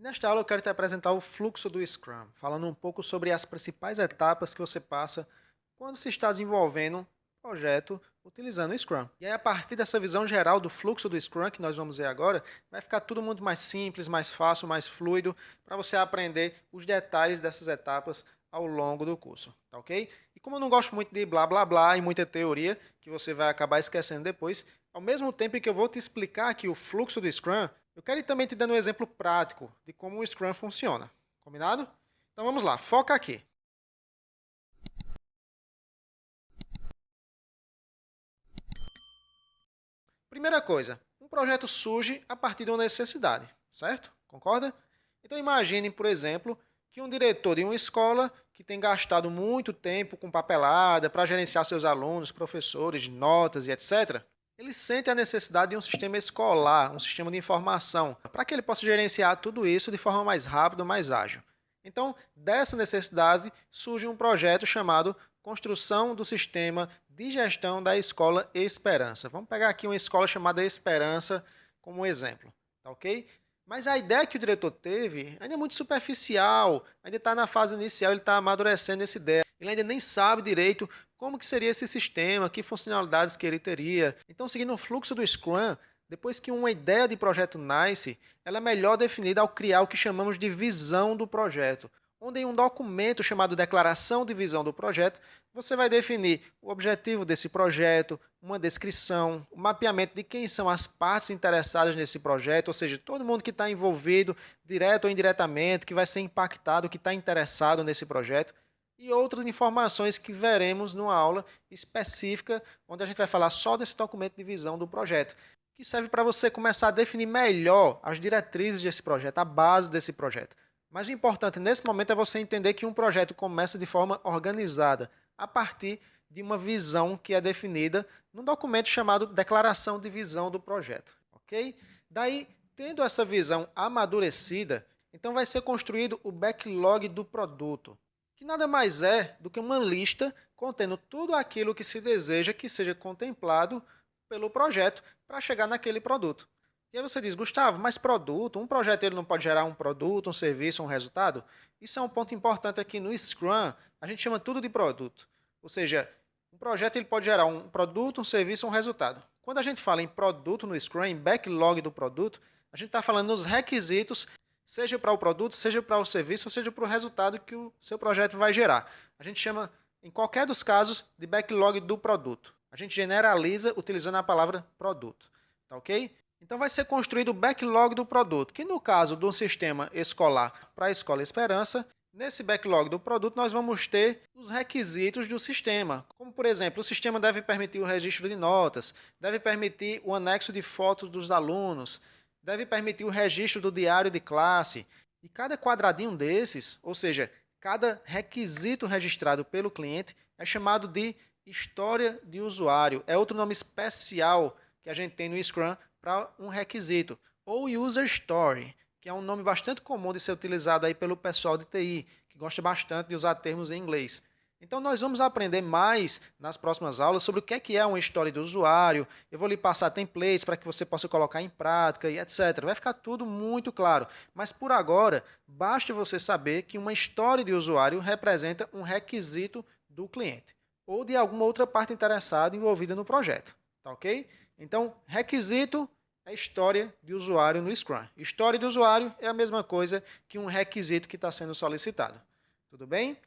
Nesta aula eu quero te apresentar o fluxo do Scrum, falando um pouco sobre as principais etapas que você passa quando se está desenvolvendo um projeto utilizando o Scrum. E aí, a partir dessa visão geral do fluxo do Scrum, que nós vamos ver agora, vai ficar tudo muito mais simples, mais fácil, mais fluido, para você aprender os detalhes dessas etapas ao longo do curso, tá ok? E como eu não gosto muito de blá blá blá e muita teoria, que você vai acabar esquecendo depois, ao mesmo tempo que eu vou te explicar aqui o fluxo do Scrum, eu quero ir também te dando um exemplo prático de como o Scrum funciona. Combinado? Então vamos lá, foca aqui. Primeira coisa, um projeto surge a partir de uma necessidade, certo? Concorda? Então imagine, por exemplo, que um diretor de uma escola que tem gastado muito tempo com papelada para gerenciar seus alunos, professores, notas e etc., ele sente a necessidade de um sistema escolar, um sistema de informação, para que ele possa gerenciar tudo isso de forma mais rápida, mais ágil. Então, dessa necessidade surge um projeto chamado Construção do Sistema de Gestão da Escola Esperança. Vamos pegar aqui uma escola chamada Esperança como exemplo, tá ok? Mas a ideia que o diretor teve ainda é muito superficial, ainda está na fase inicial, ele está amadurecendo essa ideia. Ele ainda nem sabe direito como que seria esse sistema, que funcionalidades que ele teria. Então, seguindo o fluxo do Scrum, depois que uma ideia de projeto nasce, ela é melhor definida ao criar o que chamamos de visão do projeto, onde em um documento chamado Declaração de Visão do Projeto, você vai definir o objetivo desse projeto, uma descrição, o mapeamento de quem são as partes interessadas nesse projeto, ou seja, todo mundo que está envolvido, direto ou indiretamente, que vai ser impactado, que está interessado nesse projeto, e outras informações que veremos numa aula específica, onde a gente vai falar só desse documento de visão do projeto, que serve para você começar a definir melhor as diretrizes desse projeto, a base desse projeto. Mas o importante nesse momento é você entender que um projeto começa de forma organizada, a partir de uma visão que é definida num documento chamado Declaração de Visão do Projeto, ok? Daí, tendo essa visão amadurecida, então vai ser construído o backlog do produto, que nada mais é do que uma lista contendo tudo aquilo que se deseja que seja contemplado pelo projeto para chegar naquele produto. E aí você diz, Gustavo, mas produto, um projeto ele não pode gerar um produto, um serviço, um resultado? Isso é um ponto importante aqui no Scrum, a gente chama tudo de produto. Ou seja, um projeto ele pode gerar um produto, um serviço, um resultado. Quando a gente fala em produto no Scrum, em backlog do produto, a gente está falando nos requisitos, seja para o produto, seja para o serviço, ou seja para o resultado que o seu projeto vai gerar. A gente chama, em qualquer dos casos, de backlog do produto. A gente generaliza utilizando a palavra produto. Tá ok? Então vai ser construído o backlog do produto, que no caso do sistema escolar para a Escola Esperança, nesse backlog do produto nós vamos ter os requisitos do sistema, como por exemplo, o sistema deve permitir o registro de notas, deve permitir o anexo de fotos dos alunos, deve permitir o registro do diário de classe, e cada quadradinho desses, ou seja, cada requisito registrado pelo cliente é chamado de história de usuário, é outro nome especial que a gente tem no Scrum para um requisito, ou User Story, que é um nome bastante comum de ser utilizado aí pelo pessoal de TI, que gosta bastante de usar termos em inglês. Então nós vamos aprender mais nas próximas aulas sobre o que é uma história do usuário, eu vou lhe passar templates para que você possa colocar em prática e etc. Vai ficar tudo muito claro, mas por agora, basta você saber que uma história de usuário representa um requisito do cliente, ou de alguma outra parte interessada envolvida no projeto, tá ok? Então, requisito é história de usuário no Scrum. História de usuário é a mesma coisa que um requisito que está sendo solicitado. Tudo bem?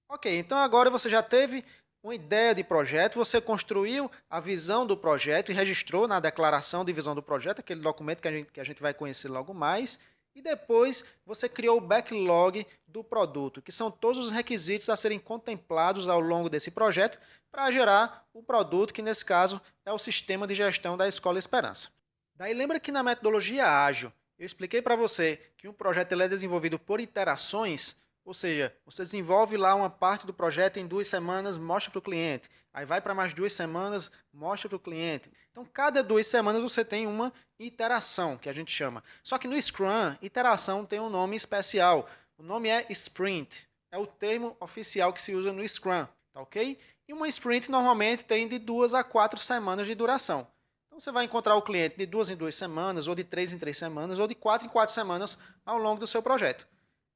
Ok, então agora você já teve uma ideia de projeto, você construiu a visão do projeto e registrou na declaração de visão do projeto, aquele documento que a gente vai conhecer logo mais, e depois você criou o backlog do produto, que são todos os requisitos a serem contemplados ao longo desse projeto para gerar o produto, que nesse caso é o sistema de gestão da Escola Esperança. Daí lembra que na metodologia ágil eu expliquei para você que um projeto ele é desenvolvido por iterações, ou seja, você desenvolve lá uma parte do projeto em 2 semanas, mostra para o cliente. Aí vai para mais 2 semanas, mostra para o cliente. Então, cada 2 semanas você tem uma iteração, que a gente chama. Só que no Scrum, iteração tem um nome especial. O nome é Sprint. É o termo oficial que se usa no Scrum, tá ok? E uma Sprint normalmente tem de 2 a 4 semanas de duração. Então, Então você vai encontrar o cliente de 2 em 2 semanas, ou de 3 em 3 semanas, ou de 4 em 4 semanas ao longo do seu projeto.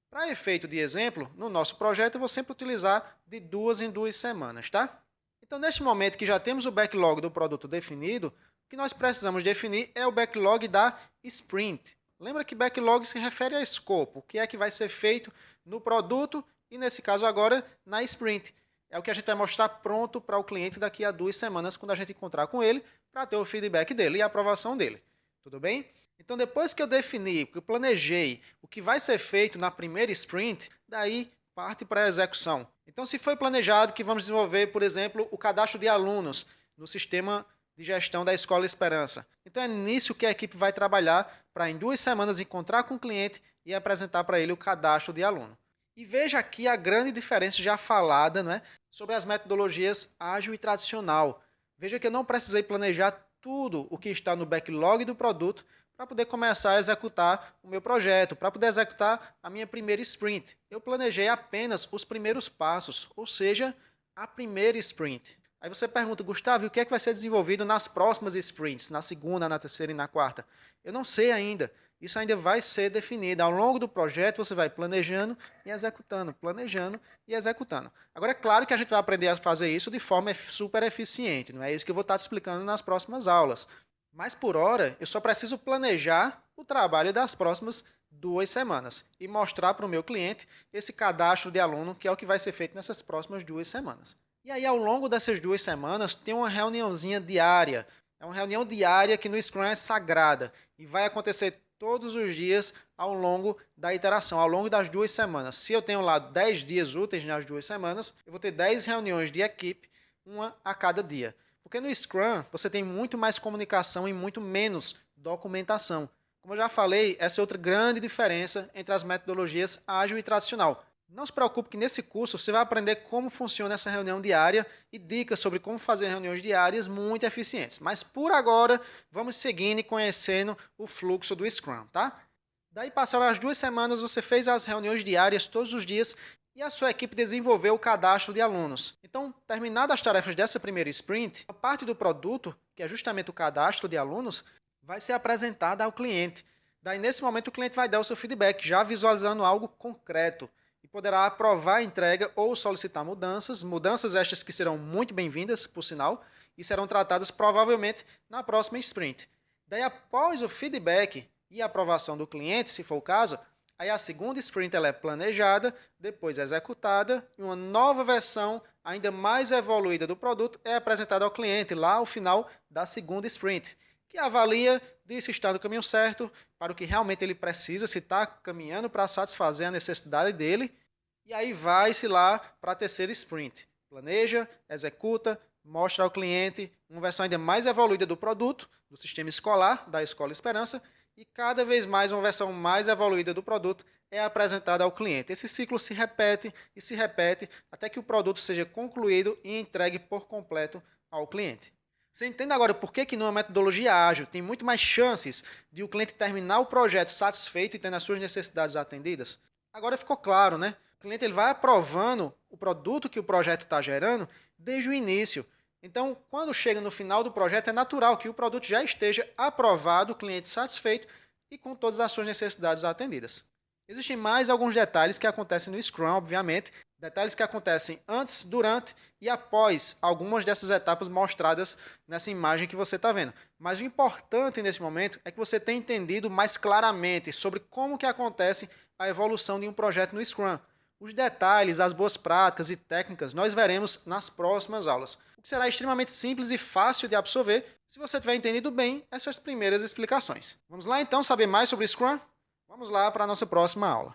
Para efeito de exemplo, no nosso projeto eu vou sempre utilizar de 2 em 2 semanas, tá? Então, neste momento que já temos o backlog do produto definido, o que nós precisamos definir é o backlog da sprint. Lembra que backlog se refere a escopo, o que é que vai ser feito no produto e, nesse caso agora, na sprint. É o que a gente vai mostrar pronto para o cliente daqui a 2 semanas, quando a gente encontrar com ele, para ter o feedback dele e a aprovação dele. Tudo bem? Então, depois que eu defini, que eu planejei o que vai ser feito na primeira sprint, daí parte para a execução. Então, se foi planejado que vamos desenvolver, por exemplo, o cadastro de alunos no sistema de gestão da Escola Esperança. Então, é nisso que a equipe vai trabalhar para, em 2 semanas, encontrar com o cliente e apresentar para ele o cadastro de aluno. E veja aqui a grande diferença já falada, né, sobre as metodologias ágil e tradicional. Veja que eu não precisei planejar tudo o que está no backlog do produto para poder começar a executar o meu projeto, para poder executar a minha primeira sprint. Eu planejei apenas os primeiros passos, ou seja, a primeira sprint. Aí você pergunta, Gustavo, e o que é que vai ser desenvolvido nas próximas sprints, na segunda, na terceira e na quarta? Eu não sei ainda. Isso ainda vai ser definido. Ao longo do projeto, você vai planejando e executando, planejando e executando. Agora, é claro que a gente vai aprender a fazer isso de forma super eficiente. Não é isso que eu vou estar te explicando nas próximas aulas. Mas, por hora, eu só preciso planejar o trabalho das próximas 2 semanas e mostrar para o meu cliente esse cadastro de aluno, que é o que vai ser feito nessas próximas 2 semanas. E aí, ao longo dessas 2 semanas, tem uma reuniãozinha diária. É uma reunião diária que no Scrum é sagrada e vai acontecer todos os dias ao longo da iteração, ao longo das 2 semanas. Se eu tenho lá 10 dias úteis nas 2 semanas, eu vou ter 10 reuniões de equipe, uma a cada dia. Porque no Scrum você tem muito mais comunicação e muito menos documentação. Como eu já falei, essa é outra grande diferença entre as metodologias ágil e tradicional. Não se preocupe que nesse curso você vai aprender como funciona essa reunião diária e dicas sobre como fazer reuniões diárias muito eficientes. Mas por agora, vamos seguindo e conhecendo o fluxo do Scrum, tá? Daí passaram as 2 semanas, você fez as reuniões diárias todos os dias e a sua equipe desenvolveu o cadastro de alunos. Então, terminadas as tarefas dessa primeira sprint, a parte do produto, que é justamente o cadastro de alunos, vai ser apresentada ao cliente. Daí, nesse momento, o cliente vai dar o seu feedback, já visualizando algo concreto. E poderá aprovar a entrega ou solicitar mudanças estas que serão muito bem-vindas, por sinal, e serão tratadas provavelmente na próxima sprint. Daí, após o feedback e a aprovação do cliente, se for o caso, aí a segunda sprint ela é planejada, depois executada, e uma nova versão ainda mais evoluída do produto é apresentada ao cliente lá ao final da segunda sprint, que avalia se está no caminho certo, para o que realmente ele precisa, se está caminhando para satisfazer a necessidade dele, e aí vai-se lá para a terceira sprint. Planeja, executa, mostra ao cliente uma versão ainda mais evoluída do produto, do sistema escolar, da Escola Esperança, e cada vez mais uma versão mais evoluída do produto é apresentada ao cliente. Esse ciclo se repete e se repete até que o produto seja concluído e entregue por completo ao cliente. Você entende agora por que numa metodologia ágil tem muito mais chances de o cliente terminar o projeto satisfeito e tendo as suas necessidades atendidas? Agora ficou claro, né? O cliente ele vai aprovando o produto que o projeto está gerando desde o início. Então, quando chega no final do projeto, é natural que o produto já esteja aprovado, o cliente satisfeito e com todas as suas necessidades atendidas. Existem mais alguns detalhes que acontecem no Scrum, obviamente, detalhes que acontecem antes, durante e após algumas dessas etapas mostradas nessa imagem que você está vendo. Mas o importante nesse momento é que você tenha entendido mais claramente sobre como que acontece a evolução de um projeto no Scrum. Os detalhes, as boas práticas e técnicas nós veremos nas próximas aulas, o que será extremamente simples e fácil de absorver se você tiver entendido bem essas primeiras explicações. Vamos lá então saber mais sobre Scrum? Vamos lá para a nossa próxima aula.